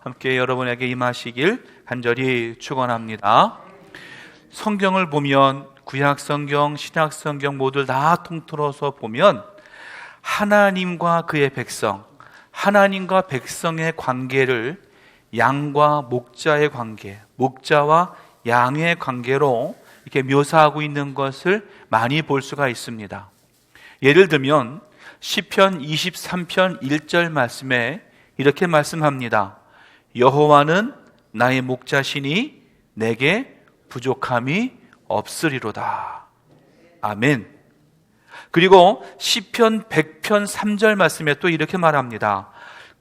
함께 여러분에게 임하시길 간절히 축원합니다. 성경을 보면 구약성경, 신약성경 모두 다 통틀어서 보면 하나님과 그의 백성, 하나님과 백성의 관계를 양과 목자의 관계, 목자와 양의 관계로 이렇게 묘사하고 있는 것을 많이 볼 수가 있습니다. 예를 들면 시편 23편 1절 말씀에 이렇게 말씀합니다. 여호와는 나의 목자시니 내게 부족함이 없으리로다. 아멘. 그리고 시편 100편 3절 말씀에 또 이렇게 말합니다.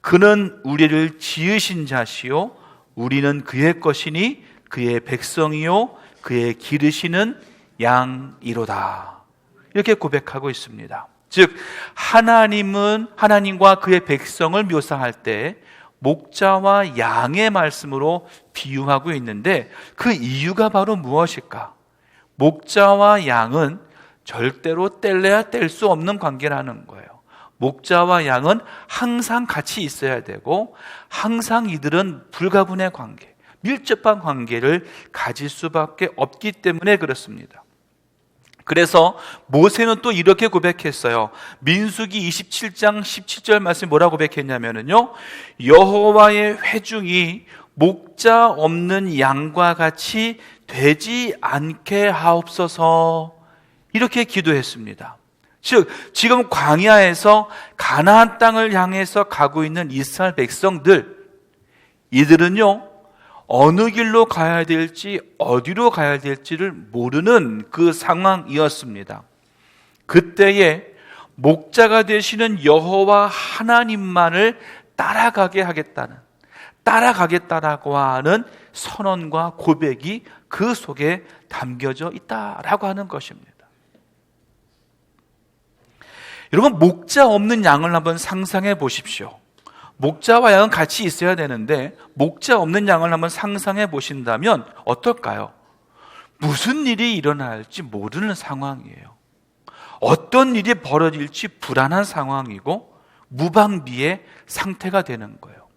그는 우리를 지으신 자시요 우리는 그의 것이니 그의 백성이요 그의 기르시는 양이로다. 이렇게 고백하고 있습니다. 즉 하나님은 하나님과 그의 백성을 묘사할 때 목자와 양의 말씀으로 비유하고 있는데 그 이유가 바로 무엇일까? 목자와 양은 절대로 뗄래야 뗄 수 없는 관계라는 거예요. 목자와 양은 항상 같이 있어야 되고 항상 이들은 불가분의 관계, 밀접한 관계를 가질 수밖에 없기 때문에 그렇습니다. 그래서 모세는 또 이렇게 고백했어요. 민수기 27장 17절 말씀이 뭐라고 고백했냐면요, 여호와의 회중이 목자 없는 양과 같이 되지 않게 하옵소서, 이렇게 기도했습니다. 즉 지금 광야에서 가나안 땅을 향해서 가고 있는 이스라엘 백성들, 이들은요 어느 길로 가야 될지 어디로 가야 될지를 모르는 그 상황이었습니다. 그때에 목자가 되시는 여호와 하나님만을 따라가겠다라고 하는 선언과 고백이 그 속에 담겨져 있다라고 하는 것입니다. 여러분, 목자 없는 양을 한번 상상해 보십시오. 목자와 양은 같이 있어야 되는데 목자 없는 양을 한번 상상해 보신다면 어떨까요? 무슨 일이 일어날지 모르는 상황이에요. 어떤 일이 벌어질지 불안한 상황이고 무방비의 상태가 되는 거예요.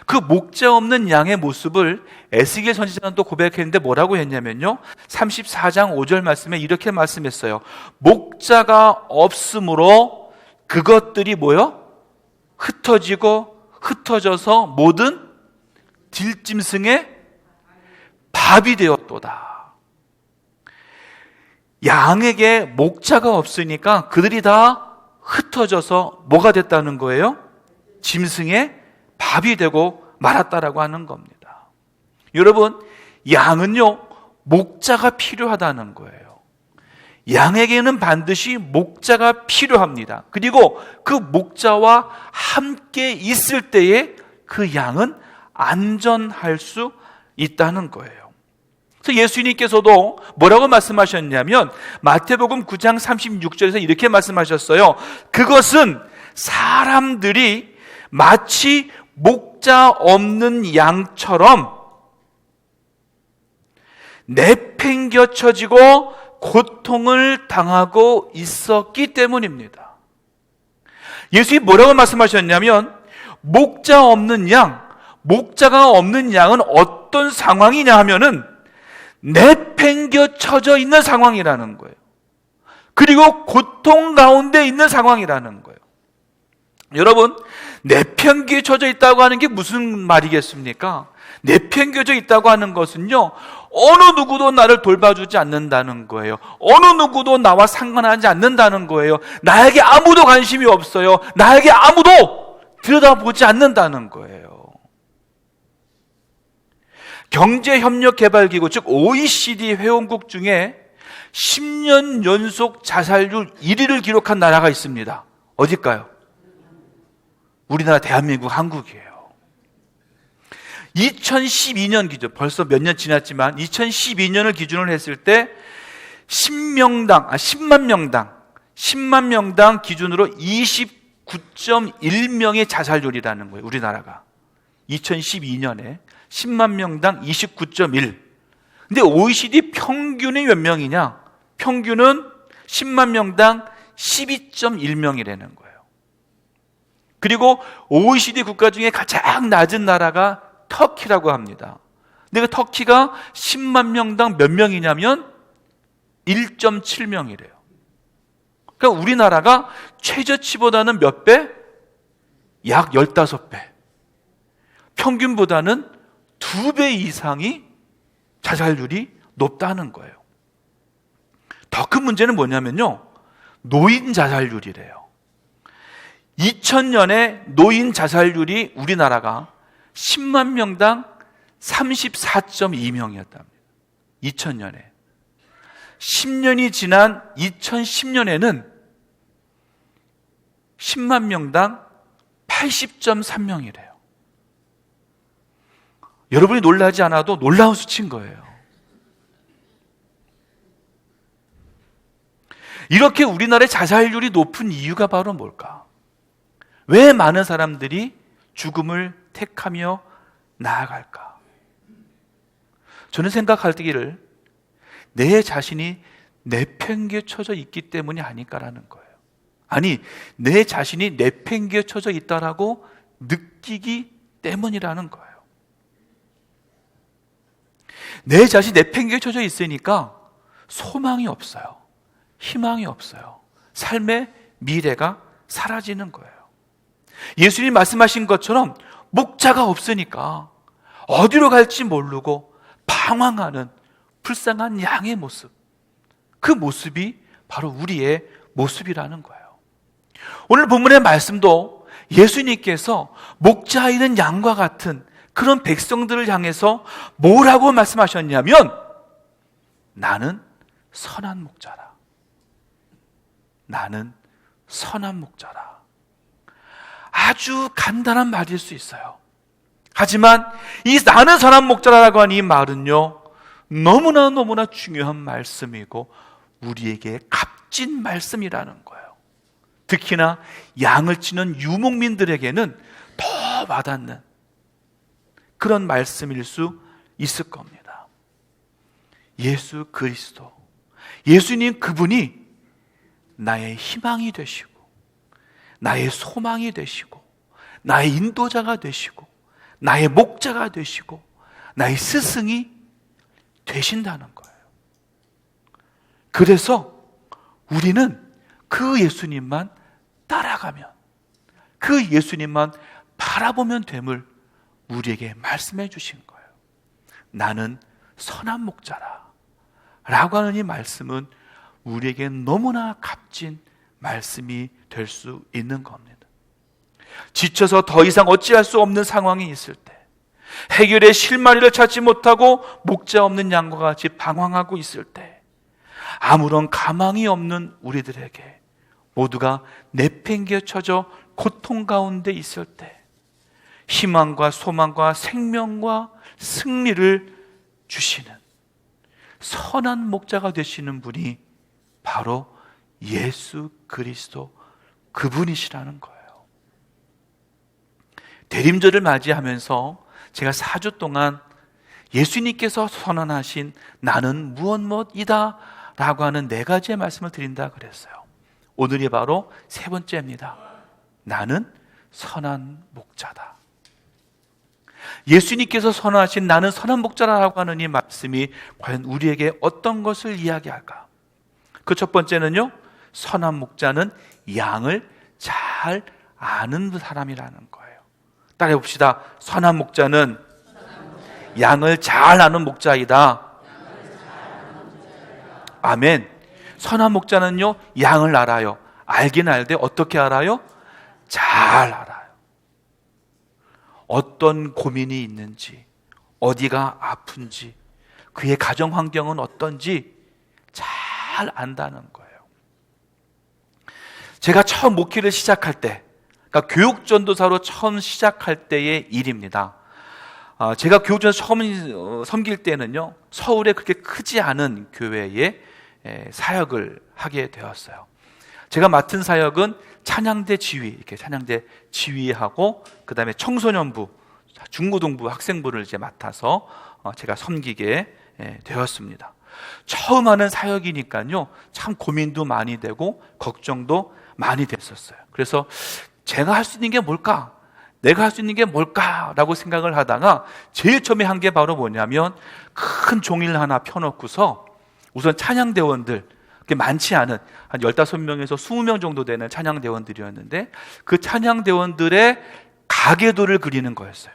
그 목자 없는 양의 모습을 에스겔 선지자는 또 고백했는데 뭐라고 했냐면요, 34장 5절 말씀에 이렇게 말씀했어요. 목자가 없으므로 그것들이 뭐요? 흩어져서 모든 들짐승의 밥이 되었도다. 양에게 목자가 없으니까 그들이 다 흩어져서 뭐가 됐다는 거예요? 짐승의 밥이 되고 말았다라고 하는 겁니다. 여러분, 양은요 목자가 필요하다는 거예요. 양에게는 반드시 목자가 필요합니다. 그리고 그 목자와 함께 있을 때에 그 양은 안전할 수 있다는 거예요. 그래서 예수님께서도 뭐라고 말씀하셨냐면 마태복음 9장 36절에서 이렇게 말씀하셨어요. 그것은 사람들이 마치 목자 없는 양처럼 내팽겨쳐지고 고통을 당하고 있었기 때문입니다. 예수님이 뭐라고 말씀하셨냐면 목자가 없는 양은 어떤 상황이냐 하면은 내팽겨쳐져 있는 상황이라는 거예요. 그리고 고통 가운데 있는 상황이라는 거예요. 여러분, 내팽겨쳐져 있다고 하는 게 무슨 말이겠습니까? 내팽겨져 있다고 하는 것은요, 어느 누구도 나를 돌봐주지 않는다는 거예요. 어느 누구도 나와 상관하지 않는다는 거예요. 나에게 아무도 관심이 없어요. 나에게 아무도 들여다보지 않는다는 거예요. 경제협력개발기구, 즉 OECD 회원국 중에 10년 연속 자살률 1위를 기록한 나라가 있습니다. 어딜까요? 우리나라 대한민국, 한국이에요. 2012년 기준, 벌써 몇 년 지났지만 2012년을 기준으로 했을 때 10만 명당 기준으로 29.1명의 자살률이라는 거예요. 우리나라가 2012년에 10만 명당 29.1. 근데 OECD 평균이 몇 명이냐? 평균은 10만 명당 12.1명이라는 거예요. 그리고 OECD 국가 중에 가장 낮은 나라가 터키라고 합니다. 근데 그 터키가 10만 명당 몇 명이냐면 1.7명이래요. 그러니까 우리나라가 최저치보다는 몇 배? 약 15배. 평균보다는 2배 이상이 자살률이 높다는 거예요. 더 큰 문제는 뭐냐면요, 노인 자살률이래요. 2000년에 노인 자살률이 우리나라가 10만 명당 34.2명이었답니다. 2000년에. 10년이 지난 2010년에는 10만 명당 80.3명이래요. 여러분이 놀라지 않아도 놀라운 수치인 거예요. 이렇게 우리나라의 자살률이 높은 이유가 바로 뭘까? 왜 많은 사람들이 죽음을 택하며 나아갈까? 저는 생각하기를 내 자신이 내팽개쳐져 있기 때문이 아닐까라는 거예요. 아니, 내 자신이 내팽개쳐져 있다라고 느끼기 때문이라는 거예요. 내 자신이 내팽개쳐져 있으니까 소망이 없어요. 희망이 없어요. 삶의 미래가 사라지는 거예요. 예수님 말씀하신 것처럼 목자가 없으니까 어디로 갈지 모르고 방황하는 불쌍한 양의 모습, 그 모습이 바로 우리의 모습이라는 거예요. 오늘 본문의 말씀도 예수님께서 목자 잃은 양과 같은 그런 백성들을 향해서 뭐라고 말씀하셨냐면, 나는 선한 목자라. 나는 선한 목자라. 아주 간단한 말일 수 있어요. 하지만 이 나는 선한 목자라고 하는 이 말은요, 너무나 중요한 말씀이고 우리에게 값진 말씀이라는 거예요. 특히나 양을 치는 유목민들에게는 더 와닿는 그런 말씀일 수 있을 겁니다. 예수 그리스도, 예수님 그분이 나의 희망이 되시고 나의 소망이 되시고 나의 인도자가 되시고 나의 목자가 되시고 나의 스승이 되신다는 거예요. 그래서 우리는 그 예수님만 따라가면, 그 예수님만 바라보면 됨을 우리에게 말씀해 주신 거예요. 나는 선한 목자라 라고 하는 이 말씀은 우리에게 너무나 값진 말씀이 될 수 있는 겁니다. 지쳐서 더 이상 어찌할 수 없는 상황이 있을 때, 해결의 실마리를 찾지 못하고 목자 없는 양과 같이 방황하고 있을 때, 아무런 가망이 없는 우리들에게 모두가 내팽개쳐져 고통 가운데 있을 때 희망과 소망과 생명과 승리를 주시는 선한 목자가 되시는 분이 바로 예수 그리스도 그분이시라는 거예요. 대림절을 맞이하면서 제가 4주 동안 예수님께서 선언하신 나는 무엇이다 라고 하는 4가지의 말씀을 드린다 그랬어요. 오늘이 바로 3번째입니다. 나는 선한 목자다. 예수님께서 선언하신 나는 선한 목자라고 하는 이 말씀이 과연 우리에게 어떤 것을 이야기할까? 그 첫 번째는요, 선한 목자는 양을 잘 아는 사람이라는 거예요. 따라해 봅시다. 선한 목자는 양을 잘 아는 목자이다. 아멘. 선한 목자는요, 양을 알아요. 알긴 알되 어떻게 알아요? 잘 알아요. 어떤 고민이 있는지, 어디가 아픈지, 그의 가정 환경은 어떤지 잘 안다는 거예요. 제가 처음 목회를 시작할 때, 그러니까 교육전도사로 처음 시작할 때의 일입니다. 제가 교육전도사 처음 섬길 때는요, 서울에 그렇게 크지 않은 교회에 사역을 하게 되었어요. 제가 맡은 사역은 찬양대 지휘, 이렇게 찬양대 지휘하고 그 다음에 청소년부, 중고등부 학생부를 이제 맡아서 제가 섬기게 되었습니다. 처음 하는 사역이니까요, 참 고민도 많이 되고 걱정도 많이 됐었어요. 그래서 제가 할 수 있는 게 뭘까? 내가 할 수 있는 게 뭘까라고 생각을 하다가 제일 처음에 한 게 바로 뭐냐면 큰 종이를 하나 펴놓고서 우선 찬양대원들, 그게 많지 않은 한 15명에서 20명 정도 되는 찬양대원들이었는데 그 찬양대원들의 가계도를 그리는 거였어요.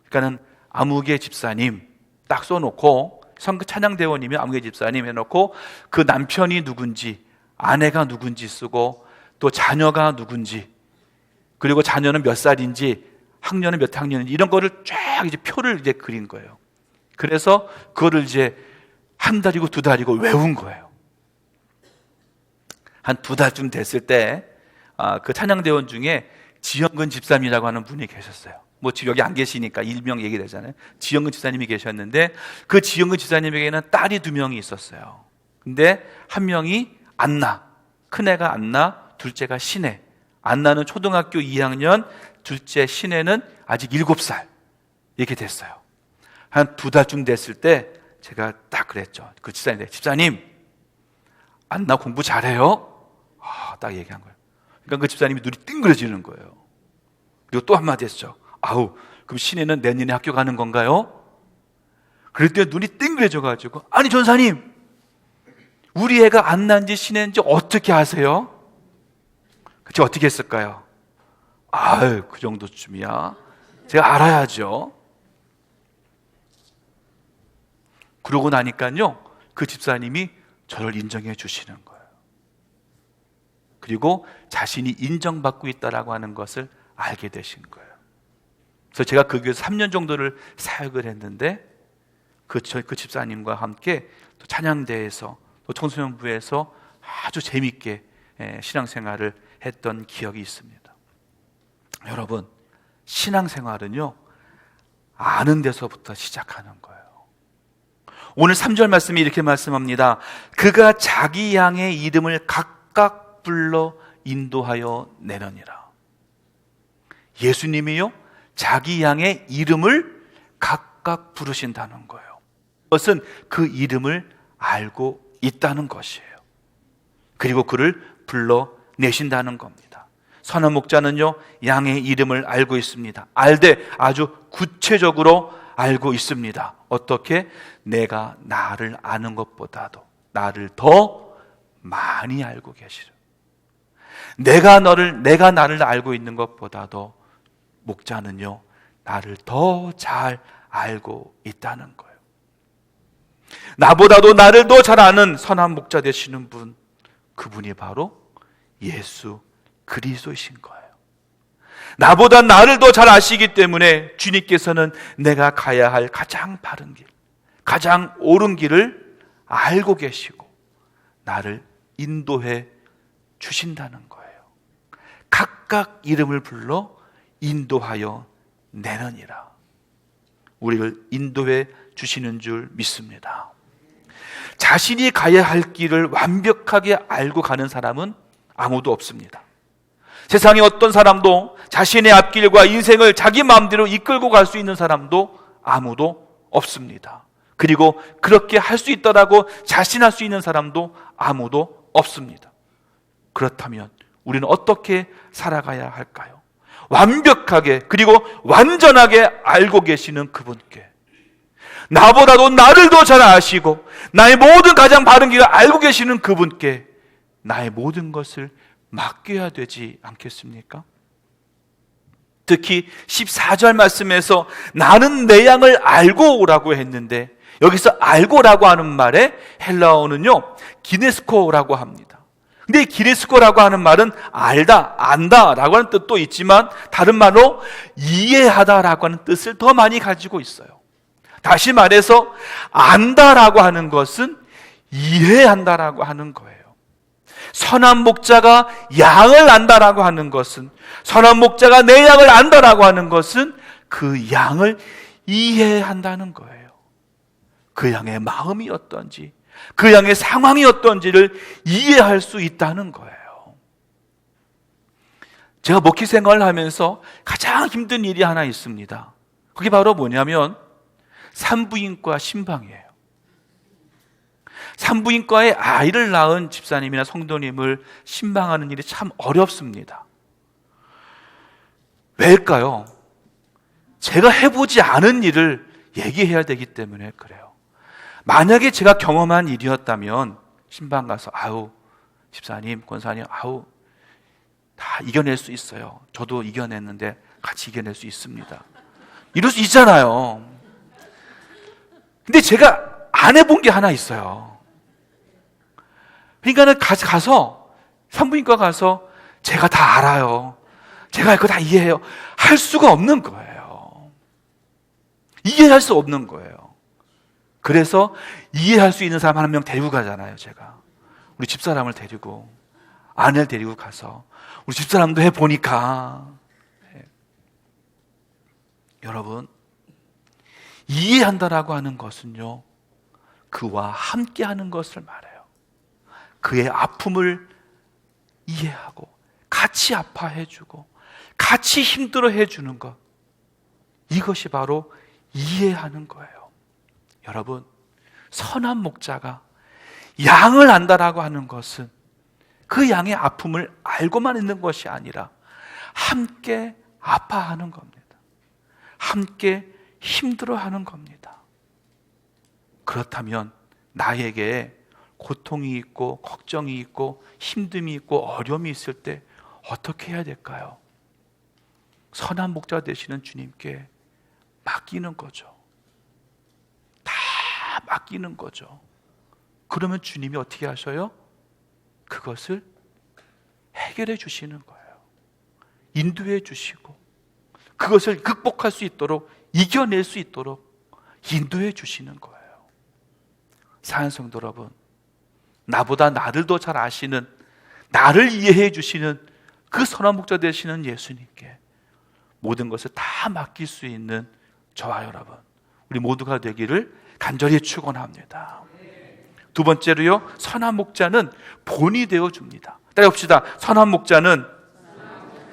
그러니까는 아무개 집사님 딱 써놓고, 찬양대원이면 아무개 집사님 해놓고 그 남편이 누군지, 아내가 누군지 쓰고, 또 자녀가 누군지, 그리고 자녀는 몇 살인지, 학년은 몇 학년인지, 이런 거를 쫙 이제 표를 이제 그린 거예요. 그래서 그거를 이제 한 달이고 두 달이고 외운 거예요. 한 두 달쯤 됐을 때, 그 찬양대원 중에 지영근 집사님이라고 하는 분이 계셨어요. 뭐 지금 여기 안 계시니까 일명 얘기를 하잖아요. 지영근 집사님이 계셨는데 그 지영근 집사님에게는 딸이 2명이 있었어요. 근데 한 명이 안나, 큰애가 안나, 둘째가 신혜. 안나는 초등학교 2학년, 둘째 신혜는 아직 7살. 이렇게 됐어요. 한 두 달쯤 됐을 때 제가 딱 그랬죠. 그 집사님한테, 집사님, 안나 공부 잘해요? 딱 얘기한 거예요. 그러니까 그 집사님이 눈이 띵그러지는 거예요. 그리고 또 한마디 했죠. 아우, 그럼 신혜는 내년에 학교 가는 건가요? 그럴 때 눈이 띵그러져가지고, 아니 전사님, 우리 애가 안 난지 신혜인지 어떻게 아세요? 그치, 어떻게 했을까요? 아유, 그 정도쯤이야. 제가 알아야죠. 그러고 나니까요, 그 집사님이 저를 인정해 주시는 거예요. 그리고 자신이 인정받고 있다라고 하는 것을 알게 되신 거예요. 그래서 제가 그 교회에서 3년 정도를 사역을 했는데 그 집사님과 함께 또 찬양대에서 또 청소년부에서 아주 재미있게 신앙생활을 했던 기억이 있습니다. 여러분, 신앙생활은요, 아는 데서부터 시작하는 거예요. 오늘 3절 말씀이 이렇게 말씀합니다. 그가 자기 양의 이름을 각각 불러 인도하여 내느니라. 예수님이요, 자기 양의 이름을 각각 부르신다는 거예요. 그것은 그 이름을 알고 있다는 것이에요. 그리고 그를 불러내신다는 겁니다. 선한 목자는요, 양의 이름을 알고 있습니다. 알되 아주 구체적으로 알고 있습니다. 어떻게? 내가 나를 아는 것보다도 나를 더 많이 알고 계시죠. 내가 나를 알고 있는 것보다도 목자는요, 나를 더 잘 알고 있다는 거예요. 나보다도 나를 더 잘 아는 선한 목자 되시는 분, 그분이 바로 예수 그리스도이신 거예요. 나보다 나를 더 잘 아시기 때문에 주님께서는 내가 가야 할 가장 바른 길, 가장 옳은 길을 알고 계시고 나를 인도해 주신다는 거예요. 각각 이름을 불러 인도하여 내느니라. 우리를 인도해 주시는 줄 믿습니다. 자신이 가야 할 길을 완벽하게 알고 가는 사람은 아무도 없습니다. 세상에 어떤 사람도 자신의 앞길과 인생을 자기 마음대로 이끌고 갈 수 있는 사람도 아무도 없습니다. 그리고 그렇게 할 수 있다라고 자신할 수 있는 사람도 아무도 없습니다. 그렇다면 우리는 어떻게 살아가야 할까요? 완벽하게 그리고 완전하게 알고 계시는 그분께, 나보다도 나를 더 잘 아시고 나의 모든 가장 바른 길을 알고 계시는 그분께 나의 모든 것을 맡겨야 되지 않겠습니까? 특히 14절 말씀에서 나는 내 양을 알고 오라고 했는데, 여기서 알고라고 하는 말에 헬라어는요, 기네스코라고 합니다. 근데 이 기네스코라고 하는 말은 알다, 안다라고 하는 뜻도 있지만 다른 말로 이해하다라고 하는 뜻을 더 많이 가지고 있어요. 다시 말해서 안다라고 하는 것은 이해한다라고 하는 거예요. 선한 목자가 양을 안다라고 하는 것은, 선한 목자가 내 양을 안다라고 하는 것은 그 양을 이해한다는 거예요. 그 양의 마음이 어떤지, 그 양의 상황이 어떤지를 이해할 수 있다는 거예요. 제가 목회 생활을 하면서 가장 힘든 일이 하나 있습니다. 그게 바로 뭐냐면 산부인과 신방이에요. 산부인과에 아이를 낳은 집사님이나 성도님을 신방하는 일이 참 어렵습니다. 왜일까요? 제가 해보지 않은 일을 얘기해야 되기 때문에 그래요. 만약에 제가 경험한 일이었다면 신방 가서 아우 집사님, 권사님, 아우 다 이겨낼 수 있어요. 저도 이겨냈는데 같이 이겨낼 수 있습니다. 이럴 수 있잖아요. 근데 제가 안 해본 게 하나 있어요. 그러니까는 가서 산부인과 가서 제가 다 알아요. 제가 그거 다 이해해요. 할 수가 없는 거예요. 이해할 수 없는 거예요. 그래서 이해할 수 있는 사람 한 명 데리고 가잖아요, 제가. 우리 집사람을 데리고, 아내를 데리고 가서, 우리 집사람도 해보니까. 네. 여러분, 이해한다라고 하는 것은요, 그와 함께 하는 것을 말해요. 그의 아픔을 이해하고, 같이 아파해주고, 같이 힘들어해주는 것. 이것이 바로 이해하는 거예요. 여러분, 선한 목자가 양을 안다라고 하는 것은 그 양의 아픔을 알고만 있는 것이 아니라 함께 아파하는 겁니다. 함께 힘들어하는 겁니다. 그렇다면 나에게 고통이 있고 걱정이 있고 힘듦이 있고 어려움이 있을 때 어떻게 해야 될까요? 선한 목자 되시는 주님께 맡기는 거죠. 다 맡기는 거죠. 그러면 주님이 어떻게 하셔요? 그것을 해결해 주시는 거예요. 인도해 주시고 그것을 극복할 수 있도록 이겨낼 수 있도록 인도해 주시는 거예요. 사랑하는 성도 여러분, 나보다 나를 더 잘 아시는, 나를 이해해 주시는 그 선한 목자 되시는 예수님께 모든 것을 다 맡길 수 있는 저와 여러분, 우리 모두가 되기를 간절히 축원합니다. 두 번째로요, 선한 목자는 본이 되어 줍니다. 따라합시다. 선한 목자는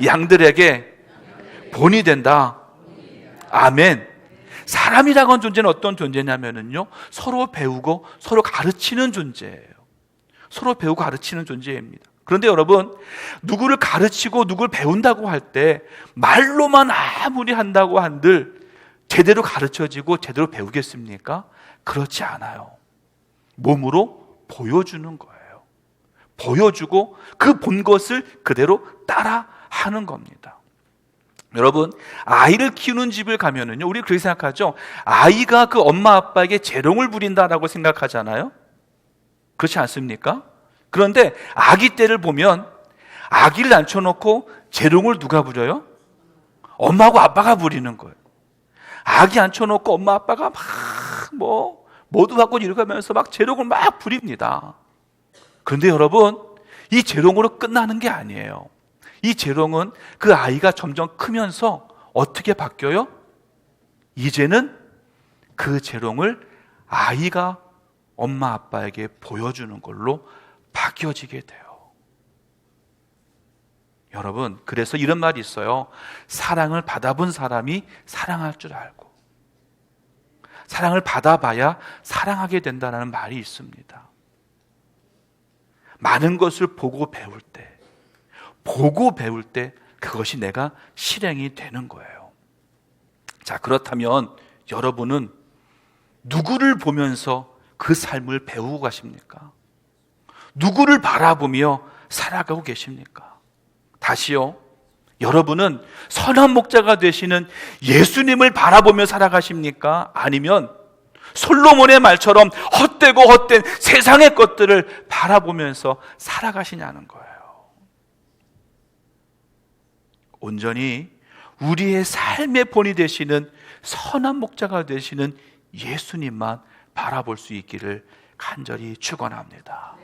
양들에게 본이 된다. 아멘. 사람이라고 하는 존재는 어떤 존재냐면요, 서로 배우고 서로 가르치는 존재예요. 서로 배우고 가르치는 존재입니다. 그런데 여러분, 누구를 가르치고 누구를 배운다고 할 때 말로만 아무리 한다고 한들 제대로 가르쳐지고 제대로 배우겠습니까? 그렇지 않아요. 몸으로 보여주는 거예요. 보여주고 그 본 것을 그대로 따라 하는 겁니다. 여러분, 아이를 키우는 집을 가면은요, 우리 그렇게 생각하죠. 아이가 그 엄마 아빠에게 재롱을 부린다라고 생각하잖아요. 그렇지 않습니까? 그런데 아기 때를 보면 아기를 앉혀놓고 재롱을 누가 부려요? 엄마하고 아빠가 부리는 거예요. 아기 앉혀놓고 엄마 아빠가 막 모두 하고 이러면서 막 재롱을 막 부립니다. 그런데 여러분, 이 재롱으로 끝나는 게 아니에요. 이 재롱은 그 아이가 점점 크면서 어떻게 바뀌어요? 이제는 그 재롱을 아이가 엄마 아빠에게 보여주는 걸로 바뀌어지게 돼요. 여러분, 그래서 이런 말이 있어요. 사랑을 받아본 사람이 사랑할 줄 알고 사랑을 받아봐야 사랑하게 된다는 말이 있습니다. 많은 것을 보고 배울 때 그것이 내가 실행이 되는 거예요. 자, 그렇다면 여러분은 누구를 보면서 그 삶을 배우고 가십니까? 누구를 바라보며 살아가고 계십니까? 다시요, 여러분은 선한 목자가 되시는 예수님을 바라보며 살아가십니까? 아니면 솔로몬의 말처럼 헛된 세상의 것들을 바라보면서 살아가시냐는 거예요. 온전히 우리의 삶의 본이 되시는 선한 목자가 되시는 예수님만 바라볼 수 있기를 간절히 축원합니다.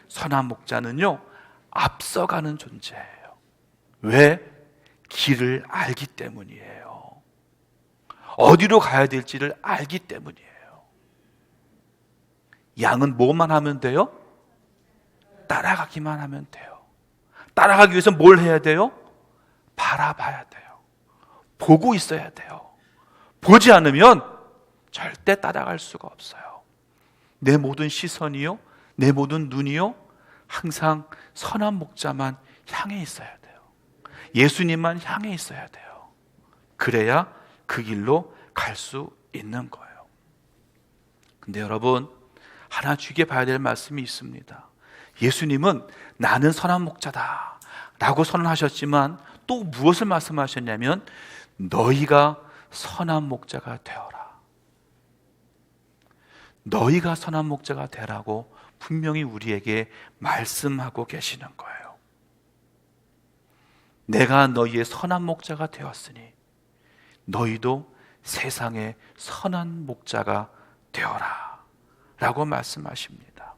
선한 목자는요, 앞서가는 존재예요. 왜? 길을 알기 때문이에요. 어디로 가야 될지를 알기 때문이에요. 양은 뭐만 하면 돼요? 따라가기만 하면 돼요. 따라가기 위해서 뭘 해야 돼요? 바라봐야 돼요. 보고 있어야 돼요. 보지 않으면 절대 따라갈 수가 없어요. 내 모든 시선이요, 내 모든 눈이요, 항상 선한 목자만 향해 있어야 돼요. 예수님만 향해 있어야 돼요. 그래야 그 길로 갈 수 있는 거예요. 근데 여러분, 하나 주의깊게 봐야 될 말씀이 있습니다. 예수님은 나는 선한 목자다 라고 선언하셨지만 또 무엇을 말씀하셨냐면 너희가 선한 목자가 되어라. 너희가 선한 목자가 되라고 분명히 우리에게 말씀하고 계시는 거예요. 내가 너희의 선한 목자가 되었으니 너희도 세상의 선한 목자가 되어라 라고 말씀하십니다.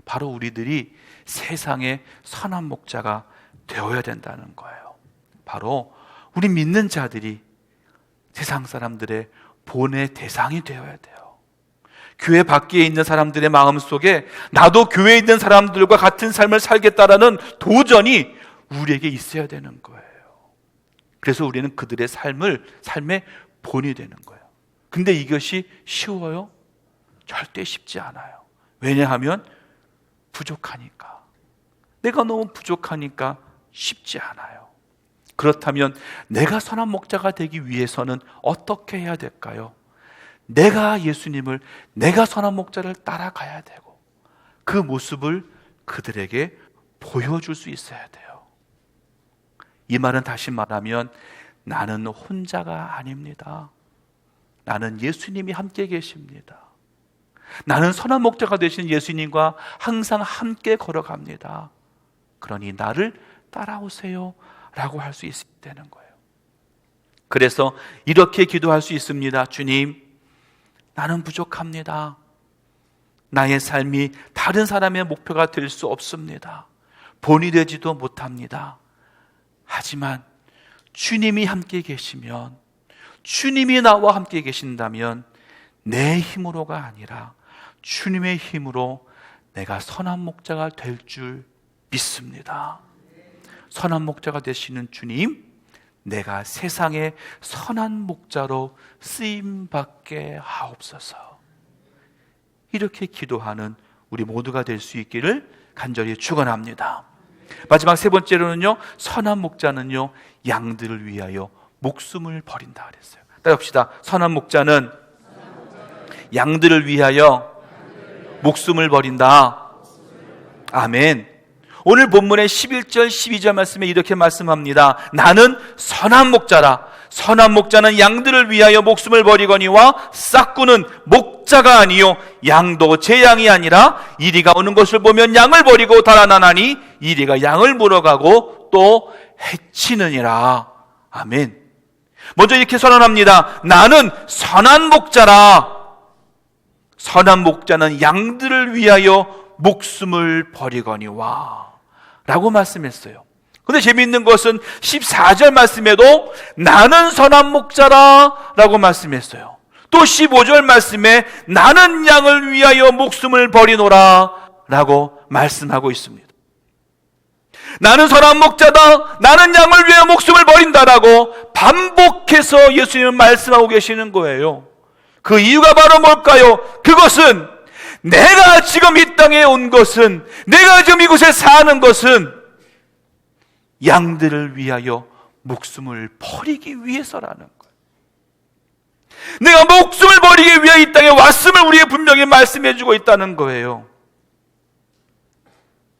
바로 우리들이 세상의 선한 목자가 되어야 된다는 거예요. 바로 우리 믿는 자들이 세상 사람들의 본의 대상이 되어야 돼요. 교회 밖에 있는 사람들의 마음속에 나도 교회에 있는 사람들과 같은 삶을 살겠다라는 도전이 우리에게 있어야 되는 거예요. 그래서 우리는 그들의 삶의 본이 되는 거예요. 근데 이것이 쉬워요? 절대 쉽지 않아요. 왜냐하면 부족하니까. 내가 너무 부족하니까 쉽지 않아요. 그렇다면 내가 선한 목자가 되기 위해서는 어떻게 해야 될까요? 내가 예수님을, 내가 선한 목자를 따라가야 되고 그 모습을 그들에게 보여줄 수 있어야 돼요. 이 말은 다시 말하면 나는 혼자가 아닙니다. 나는 예수님이 함께 계십니다. 나는 선한 목자가 되신 예수님과 항상 함께 걸어갑니다. 그러니 나를 따라오세요 라고 할 수 있다는 거예요. 그래서 이렇게 기도할 수 있습니다. 주님, 나는 부족합니다. 나의 삶이 다른 사람의 목표가 될 수 없습니다. 본이 되지도 못합니다. 하지만 주님이 함께 계시면, 주님이 나와 함께 계신다면 내 힘으로가 아니라 주님의 힘으로 내가 선한 목자가 될 줄 믿습니다. 선한 목자가 되시는 주님, 내가 세상의 선한 목자로 쓰임받게 하옵소서. 이렇게 기도하는 우리 모두가 될 수 있기를 간절히 축원합니다. 마지막 세 번째로는요, 선한 목자는요 양들을 위하여 목숨을 버린다 그랬어요. 따라합시다. 선한 목자는 양들을 위하여 목숨을 버린다. 아멘. 오늘 본문의 11절 12절 말씀에 이렇게 말씀합니다. 나는 선한 목자라. 선한 목자는 양들을 위하여 목숨을 버리거니와 싹구는 목자가 아니요 양도 제 양이 아니라 이리가 오는 것을 보면 양을 버리고 달아나나니 이리가 양을 물어가고 또 해치느니라. 아멘. 먼저 이렇게 선언합니다. 나는 선한 목자라. 선한 목자는 양들을 위하여 목숨을 버리거니와 라고 말씀했어요. 근데 재미있는 것은 14절 말씀에도 나는 선한 목자라 라고 말씀했어요. 또 15절 말씀에 나는 양을 위하여 목숨을 버리노라 라고 말씀하고 있습니다. 나는 선한 목자다, 나는 양을 위하여 목숨을 버린다라고 반복해서 예수님은 말씀하고 계시는 거예요. 그 이유가 바로 뭘까요? 그것은 내가 지금 이 땅에 온 것은, 내가 지금 이곳에 사는 것은 양들을 위하여 목숨을 버리기 위해서라는 거예요. 내가 목숨을 버리기 위해 이 땅에 왔음을 우리에게 분명히 말씀해 주고 있다는 거예요.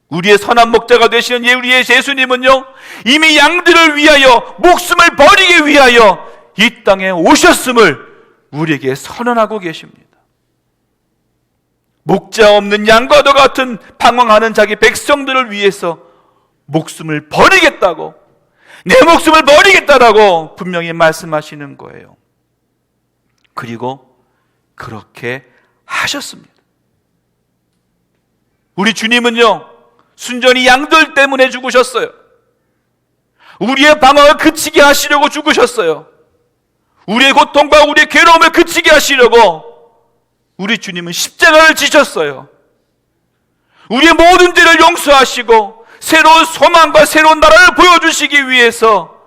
우리의 선한 목자가 되시는 우리의 예수님은요, 이미 양들을 위하여 목숨을 버리기 위하여 이 땅에 오셨음을 우리에게 선언하고 계십니다. 목자 없는 양과도 같은 방황하는 자기 백성들을 위해서 목숨을 버리겠다고, 내 목숨을 버리겠다라고 분명히 말씀하시는 거예요. 그리고 그렇게 하셨습니다. 우리 주님은요, 순전히 양들 때문에 죽으셨어요. 우리의 방황을 그치게 하시려고 죽으셨어요. 우리의 고통과 우리의 괴로움을 그치게 하시려고 우리 주님은 십자가를 지셨어요. 우리의 모든 죄를 용서하시고 새로운 소망과 새로운 나라를 보여주시기 위해서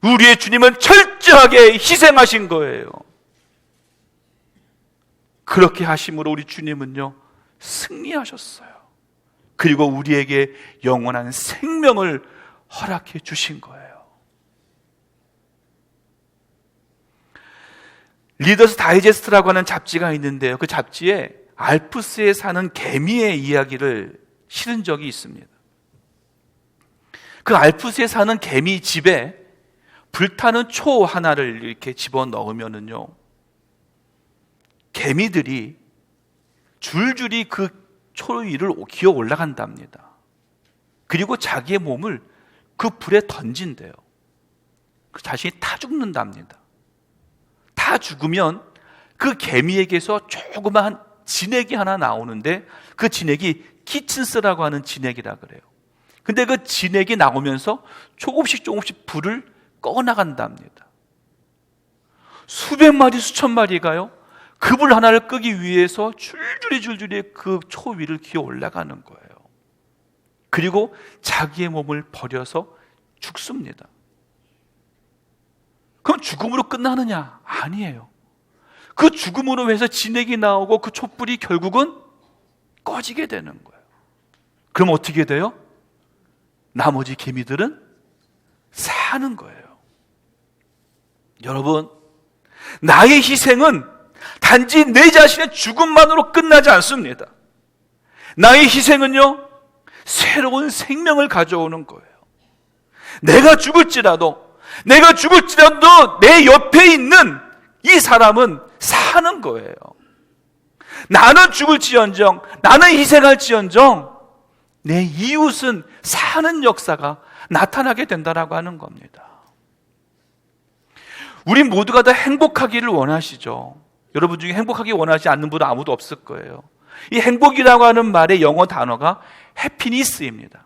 우리의 주님은 철저하게 희생하신 거예요. 그렇게 하심으로 우리 주님은요, 승리하셨어요. 그리고 우리에게 영원한 생명을 허락해 주신 거예요. 리더스 다이제스트라고 하는 잡지가 있는데요. 그 잡지에 알프스에 사는 개미의 이야기를 실은 적이 있습니다. 그 알프스에 사는 개미 집에 불타는 초 하나를 이렇게 집어넣으면은요, 개미들이 줄줄이 그 초 위를 기어 올라간답니다. 그리고 자기의 몸을 그 불에 던진대요. 자신이 타 죽는답니다. 타 죽으면 그 개미에게서 조그마한 진액이 하나 나오는데 그 진액이 키친스라고 하는 진액이라 그래요. 근데 그 진액이 나오면서 조금씩 불을 꺼나간답니다. 수백 마리, 수천 마리가요, 그 불 하나를 끄기 위해서 줄줄이 그 초 위를 기어 올라가는 거예요. 그리고 자기의 몸을 버려서 죽습니다. 그럼 죽음으로 끝나느냐? 아니에요. 그 죽음으로 해서 진액이 나오고 그 촛불이 결국은 꺼지게 되는 거예요. 그럼 어떻게 돼요? 나머지 개미들은 사는 거예요. 여러분, 나의 희생은 단지 내 자신의 죽음만으로 끝나지 않습니다. 나의 희생은요, 새로운 생명을 가져오는 거예요. 내가 죽을지라도 내 옆에 있는 이 사람은 사는 거예요. 나는 죽을지언정, 나는 희생할지언정, 내 이웃은 사는 역사가 나타나게 된다라고 하는 겁니다. 우리 모두가 다 행복하기를 원하시죠. 여러분 중에 행복하기 원하지 않는 분은 아무도 없을 거예요. 이 행복이라고 하는 말의 영어 단어가 해피니스입니다.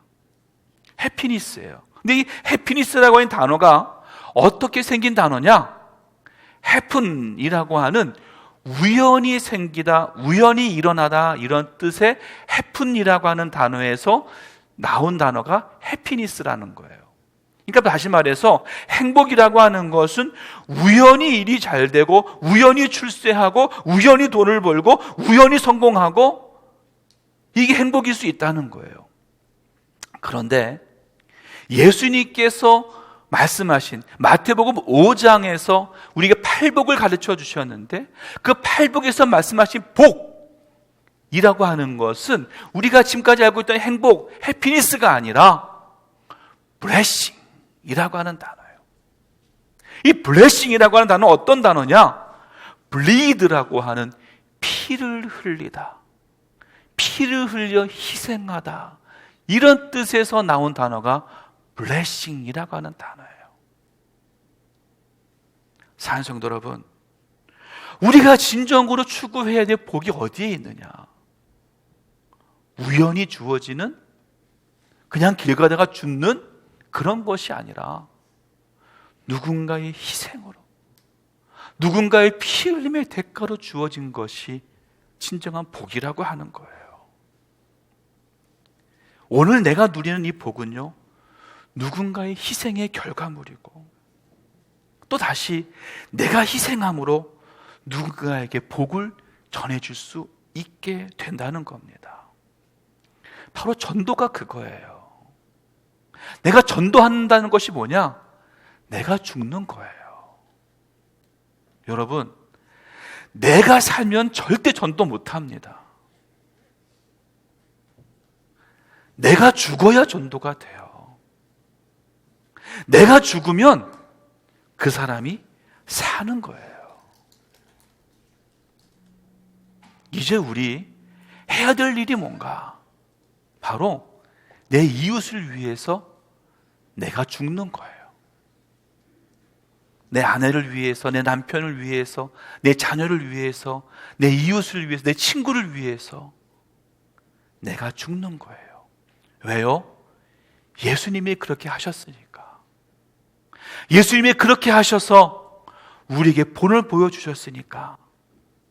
해피니스예요. 근데 이 해피니스라고 하는 단어가 어떻게 생긴 단어냐? happen이라고 하는 우연히 생기다, 우연히 일어나다, 이런 뜻의 happen이라고 하는 단어에서 나온 단어가 해피니스라는 거예요. 그러니까 다시 말해서 행복이라고 하는 것은 우연히 일이 잘 되고, 우연히 출세하고, 우연히 돈을 벌고, 우연히 성공하고, 이게 행복일 수 있다는 거예요. 그런데 예수님께서 말씀하신 마태복음 5장에서 우리에게 팔복을 가르쳐 주셨는데, 그 팔복에서 말씀하신 복이라고 하는 것은 우리가 지금까지 알고 있던 행복, 해피니스가 아니라 블레싱이라고 하는 단어예요. 이 블레싱이라고 하는 단어는 어떤 단어냐? bleed라고 하는 피를 흘리다, 피를 흘려 희생하다, 이런 뜻에서 나온 단어가 블레싱이라고 하는 단어예요. 사랑하는 성도 여러분, 우리가 진정으로 추구해야 될 복이 어디에 있느냐? 우연히 주어지는, 그냥 길 가다가 죽는 그런 것이 아니라 누군가의 희생으로, 누군가의 피 흘림의 대가로 주어진 것이 진정한 복이라고 하는 거예요. 오늘 내가 누리는 이 복은요, 누군가의 희생의 결과물이고, 또 다시 내가 희생함으로 누군가에게 복을 전해줄 수 있게 된다는 겁니다. 바로 전도가 그거예요. 내가 전도한다는 것이 뭐냐? 내가 죽는 거예요. 여러분, 내가 살면 절대 전도 못합니다. 내가 죽어야 전도가 돼요. 내가 죽으면 그 사람이 사는 거예요. 이제 우리 해야 될 일이 뭔가? 바로 내 이웃을 위해서 내가 죽는 거예요. 내 아내를 위해서, 내 남편을 위해서, 내 자녀를 위해서, 내 이웃을 위해서, 내 친구를 위해서 내가 죽는 거예요. 왜요? 예수님이 그렇게 하셨으니까. 예수님이 그렇게 하셔서 우리에게 본을 보여주셨으니까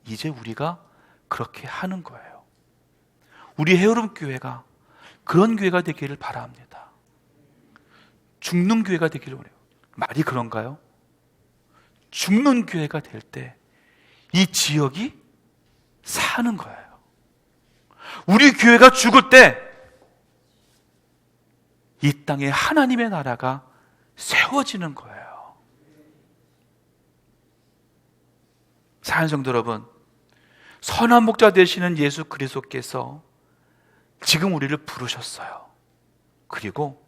이제 우리가 그렇게 하는 거예요. 우리 헤어룸 교회가 그런 교회가 되기를 바랍니다. 죽는 교회가 되기를 원해요. 말이 그런가요? 죽는 교회가 될 때 이 지역이 사는 거예요. 우리 교회가 죽을 때 이 땅에 하나님의 나라가 세워지는 거예요. 사랑하는 성도 여러분, 선한 목자 되시는 예수 그리스도께서 지금 우리를 부르셨어요. 그리고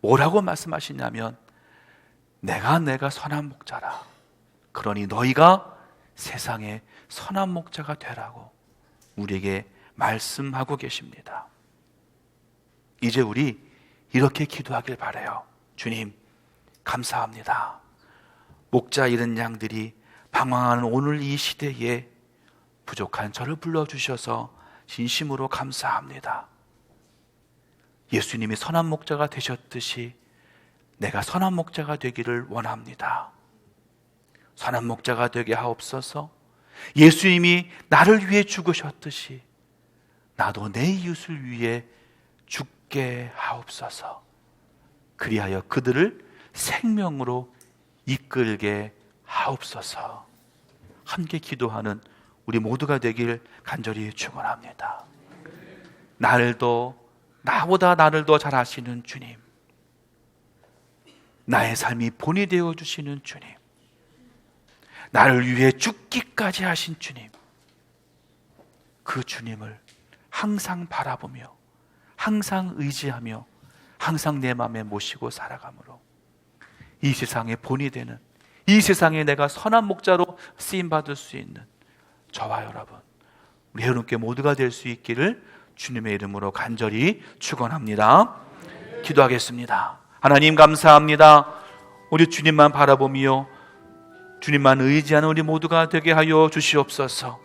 뭐라고 말씀하시냐면 내가 선한 목자라. 그러니 너희가 세상의 선한 목자가 되라고 우리에게 말씀하고 계십니다. 이제 우리 이렇게 기도하길 바라요. 주님, 감사합니다. 목자 잃은 양들이 방황하는 오늘 이 시대에 부족한 저를 불러주셔서 진심으로 감사합니다. 예수님이 선한 목자가 되셨듯이 내가 선한 목자가 되기를 원합니다. 선한 목자가 되게 하옵소서. 예수님이 나를 위해 죽으셨듯이 나도 내 이웃을 위해 죽게 하옵소서. 그리하여 그들을 생명으로 이끌게 하옵소서. 함께 기도하는 우리 모두가 되길 간절히 축원합니다. 나보다 나를 더 잘 아시는 주님, 나의 삶이 본이 되어 주시는 주님, 나를 위해 죽기까지 하신 주님, 그 주님을 항상 바라보며 항상 의지하며 항상 내 마음에 모시고 살아가므로 이 세상의 본이 되는, 이 세상에 내가 선한 목자로 쓰임받을 수 있는 저와 여러분, 우리 여러분께 모두가 될 수 있기를 주님의 이름으로 간절히 축원합니다. 기도하겠습니다. 하나님 감사합니다. 우리 주님만 바라보며 주님만 의지하는 우리 모두가 되게 하여 주시옵소서.